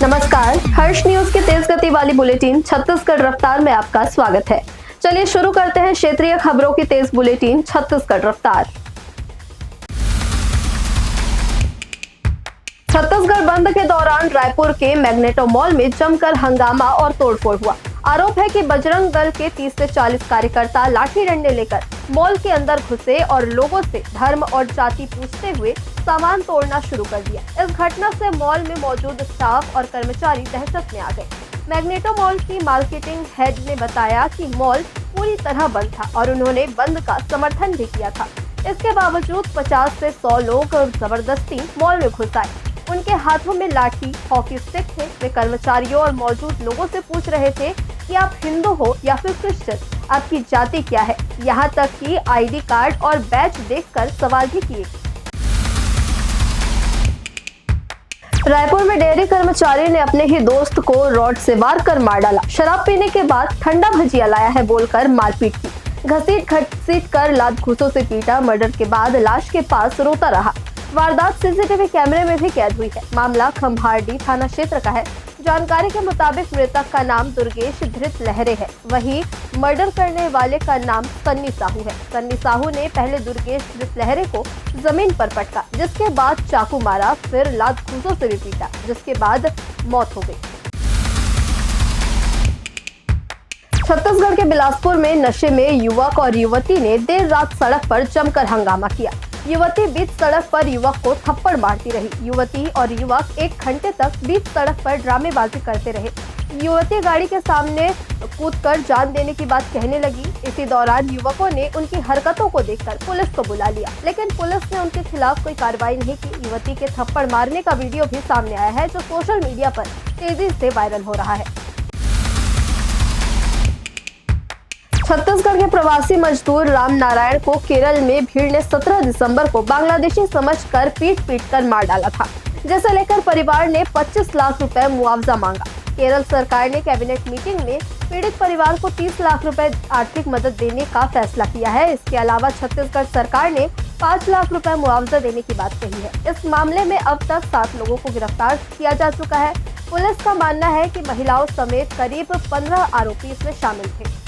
नमस्कार, हर्ष न्यूज की तेज गति वाली बुलेटिन छत्तीसगढ़ रफ्तार में आपका स्वागत है। चलिए शुरू करते हैं क्षेत्रीय खबरों की तेज बुलेटिन छत्तीसगढ़ रफ्तार। छत्तीसगढ़ बंद के दौरान रायपुर के मैग्नेटो मॉल में जमकर हंगामा और तोड़फोड़ हुआ। आरोप है कि बजरंग दल के 30 से 40 कार्यकर्ता लाठी डंडे लेकर मॉल के अंदर घुसे और लोगों से धर्म और जाति पूछते हुए सामान तोड़ना शुरू कर दिया। इस घटना से मॉल में मौजूद स्टाफ और कर्मचारी दहशत में आ गए। मैग्नेटो मॉल की मार्केटिंग हेड ने बताया कि मॉल पूरी तरह बंद था और उन्होंने बंद का समर्थन भी किया था। इसके बावजूद 50 से 100 लोग जबरदस्ती मॉल में घुस आए। उनके हाथों में लाठी, हॉकी स्टिक थे। वे कर्मचारियों और मौजूद लोगों से पूछ रहे थे कि आप हिंदू हो या फिर क्रिश्चियन, आपकी जाति क्या है। यहाँ तक कि आईडी कार्ड और बैच देखकर सवाल भी किए। रायपुर में डेयरी कर्मचारी ने अपने ही दोस्त को रॉड से वार कर मार डाला। शराब पीने के बाद ठंडा भजिया लाया है बोलकर मारपीट की। घसीट कर लात घूंसों से पीटा। मर्डर के बाद लाश के पास रोता रहा। वारदात सीसीटीवी कैमरे में भी कैद हुई है। मामला खम्हारडी थाना क्षेत्र का है। जानकारी के मुताबिक मृतक का नाम दुर्गेश धृत लहरे है। वहीं मर्डर करने वाले का नाम सन्नी साहू है। सन्नी साहू ने पहले दुर्गेश धृत लहरे को जमीन पर पटका, जिसके बाद चाकू मारा, फिर लात घूंसों से भी पीटा, जिसके बाद मौत हो गई। छत्तीसगढ़ के बिलासपुर में नशे में युवक और युवती ने देर रात सड़क पर जमकर हंगामा किया। युवती बीच सड़क पर युवक को थप्पड़ मारती रही। युवती और युवक 1 घंटे तक बीच सड़क पर ड्रामेबाजी करते रहे। युवती गाड़ी के सामने कूदकर जान देने की बात कहने लगी। इसी दौरान युवकों ने उनकी हरकतों को देखकर पुलिस को बुला लिया, लेकिन पुलिस ने उनके खिलाफ कोई कार्रवाई नहीं की। युवती के थप्पड़ मारने का वीडियो भी सामने आया है, जो सोशल मीडिया पर तेजी से वायरल हो रहा है। छत्तीसगढ़ के प्रवासी मजदूर राम नारायण को केरल में भीड़ ने 17 दिसंबर को बांग्लादेशी समझकर पीट कर मार डाला था, जिसे लेकर परिवार ने 25 लाख रुपए मुआवजा मांगा। केरल सरकार ने कैबिनेट मीटिंग में पीड़ित परिवार को 30 लाख रुपए आर्थिक मदद देने का फैसला किया है। इसके अलावा छत्तीसगढ़ सरकार ने 5 लाख रुपए मुआवजा देने की बात कही है। इस मामले में अब तक 7 लोगों को गिरफ्तार किया जा चुका है। पुलिस का मानना है कि महिलाओं समेत करीब 15 आरोपी इसमें शामिल थे।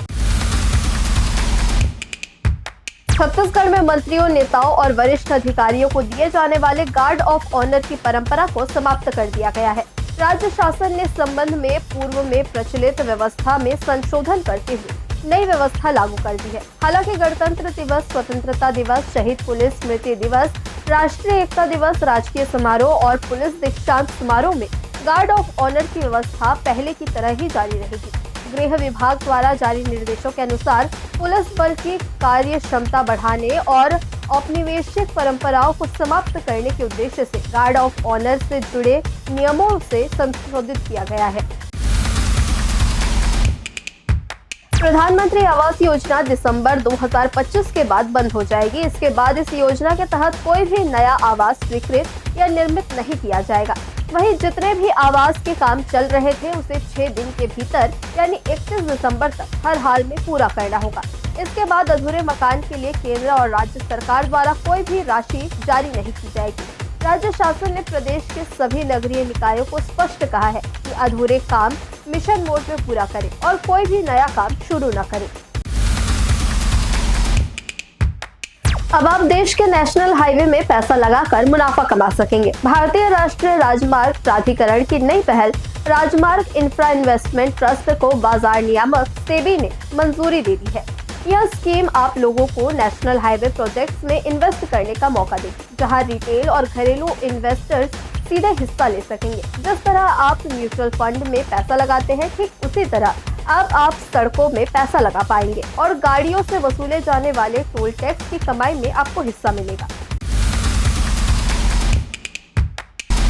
छत्तीसगढ़ में मंत्रियों, नेताओं और वरिष्ठ अधिकारियों को दिए जाने वाले गार्ड ऑफ ऑनर की परंपरा को समाप्त कर दिया गया है। राज्य शासन ने संबंध में पूर्व में प्रचलित व्यवस्था में संशोधन करते हुए नई व्यवस्था लागू कर दी है। हालांकि गणतंत्र दिवस, स्वतंत्रता दिवस, शहीद पुलिस स्मृति दिवस, राष्ट्रीय एकता दिवस, राजकीय समारोह और पुलिस दीक्षांत समारोह में गार्ड ऑफ ऑनर की व्यवस्था पहले की तरह ही जारी रहेगी। गृह विभाग द्वारा जारी निर्देशों के अनुसार पुलिस बल की कार्य क्षमता बढ़ाने और औपनिवेशिक परंपराओं को समाप्त करने के उद्देश्य से गार्ड ऑफ ऑनर से जुड़े नियमों से संशोधित किया गया है। प्रधानमंत्री आवास योजना दिसंबर 2025 के बाद बंद हो जाएगी। इसके बाद इस योजना के तहत कोई भी नया आवास स्वीकृत या निर्मित नहीं किया जाएगा। वहीं जितने भी आवास के काम चल रहे थे उसे 6 दिन के भीतर यानी 31 दिसंबर तक हर हाल में पूरा करना होगा। इसके बाद अधूरे मकान के लिए केंद्र और राज्य सरकार द्वारा कोई भी राशि जारी नहीं की जाएगी। राज्य शासन ने प्रदेश के सभी नगरीय निकायों को स्पष्ट कहा है कि अधूरे काम मिशन मोड में पूरा करें और कोई भी नया काम शुरू न करें। अब आप देश के नेशनल हाईवे में पैसा लगाकर मुनाफा कमा सकेंगे। भारतीय राष्ट्रीय राजमार्ग प्राधिकरण की नई पहल राजमार्ग इंफ्रा इन्वेस्टमेंट ट्रस्ट को बाजार नियामक सेबी ने मंजूरी दे दी है। यह स्कीम आप लोगों को नेशनल हाईवे प्रोजेक्ट्स में इन्वेस्ट करने का मौका देगी, जहां रिटेल और घरेलू इन्वेस्टर्स सीधे हिस्सा ले सकेंगे। जिस तरह आप म्यूचुअल फंड में पैसा लगाते हैं, ठीक उसी तरह अब आप सड़कों में पैसा लगा पाएंगे और गाड़ियों से वसूले जाने वाले टोल टैक्स की कमाई में आपको हिस्सा मिलेगा।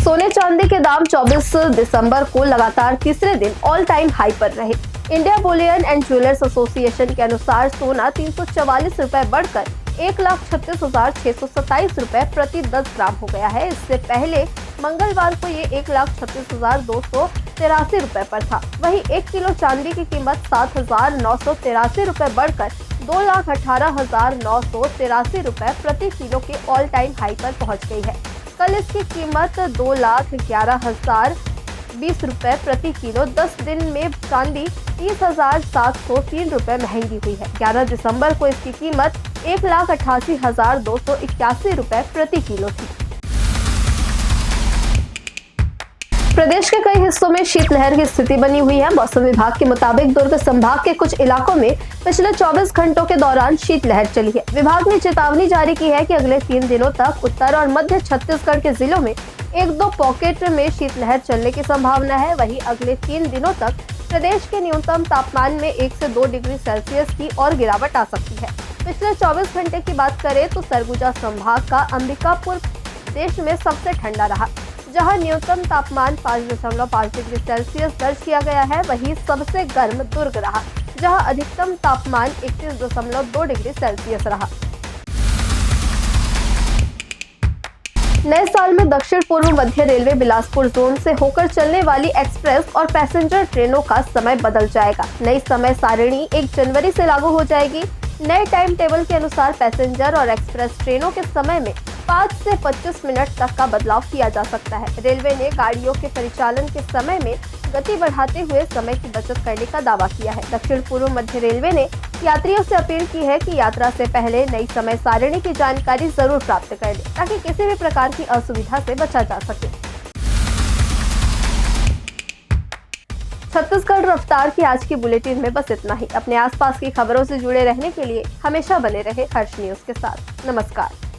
सोने चांदी के दाम 24 दिसंबर को लगातार तीसरे दिन ऑल टाइम हाई पर रहे। India Boolean and jewellers association के अनुसार सोना 344 रुपए बढ़कर 1,36,627 रुपए प्रति 10 ग्राम हो गया है। इससे पहले मंगलवार को ये 1,36,283 रुपए पर था। वहीं 1 किलो चांदी की कीमत 7,983 रुपए बढ़कर 2,18,983 रुपए प्रति किलो के ऑल टाइम हाई पर पहुंच गई है। कल इसकी कीमत 2,11,000 20 रुपए प्रति किलो। 10 दिन में चांदी 30,703 रुपए महंगी हुई है। 11 दिसंबर को इसकी कीमत 1,88,281 रुपए प्रति किलो थी। प्रदेश के कई हिस्सों में शीतलहर की स्थिति बनी हुई है। मौसम विभाग के मुताबिक दुर्ग संभाग के कुछ इलाकों में पिछले 24 घंटों के दौरान शीतलहर चली है। विभाग ने चेतावनी जारी की है कि अगले 3 दिनों तक उत्तर और मध्य छत्तीसगढ़ के जिलों में 1-2 पॉकेट में शीतलहर चलने की संभावना है। वहीं अगले 3 दिनों तक प्रदेश के न्यूनतम तापमान में 1 से 2 डिग्री सेल्सियस की और गिरावट आ सकती है। पिछले 24 घंटे की बात करें तो सरगुजा संभाग का अंबिकापुर देश में सबसे ठंडा रहा, जहां न्यूनतम तापमान 5.5 डिग्री सेल्सियस दर्ज किया गया है। वहीं सबसे गर्म दुर्ग रहा, जहां अधिकतम तापमान 31.2 डिग्री सेल्सियस रहा। नए साल में दक्षिण पूर्व मध्य रेलवे बिलासपुर जोन से होकर चलने वाली एक्सप्रेस और पैसेंजर ट्रेनों का समय बदल जाएगा। नई समय सारिणी 1 जनवरी से लागू हो जाएगी। नए टाइम टेबल के अनुसार पैसेंजर और एक्सप्रेस ट्रेनों के समय में 5 से 25 मिनट तक का बदलाव किया जा सकता है। रेलवे ने गाड़ियों के परिचालन के समय में गति बढ़ाते हुए समय की बचत करने का दावा किया है। दक्षिण पूर्व मध्य रेलवे ने यात्रियों से अपील की है कि यात्रा से पहले नई समय सारिणी की जानकारी जरूर प्राप्त कर लें, ताकि किसी भी प्रकार की असुविधा से बचा जा सके। छत्तीसगढ़ रफ्तार की आज की बुलेटिन में बस इतना ही। अपने आसपास की खबरों से जुड़े रहने के लिए हमेशा बने रहे हर्ष न्यूज के साथ। नमस्कार।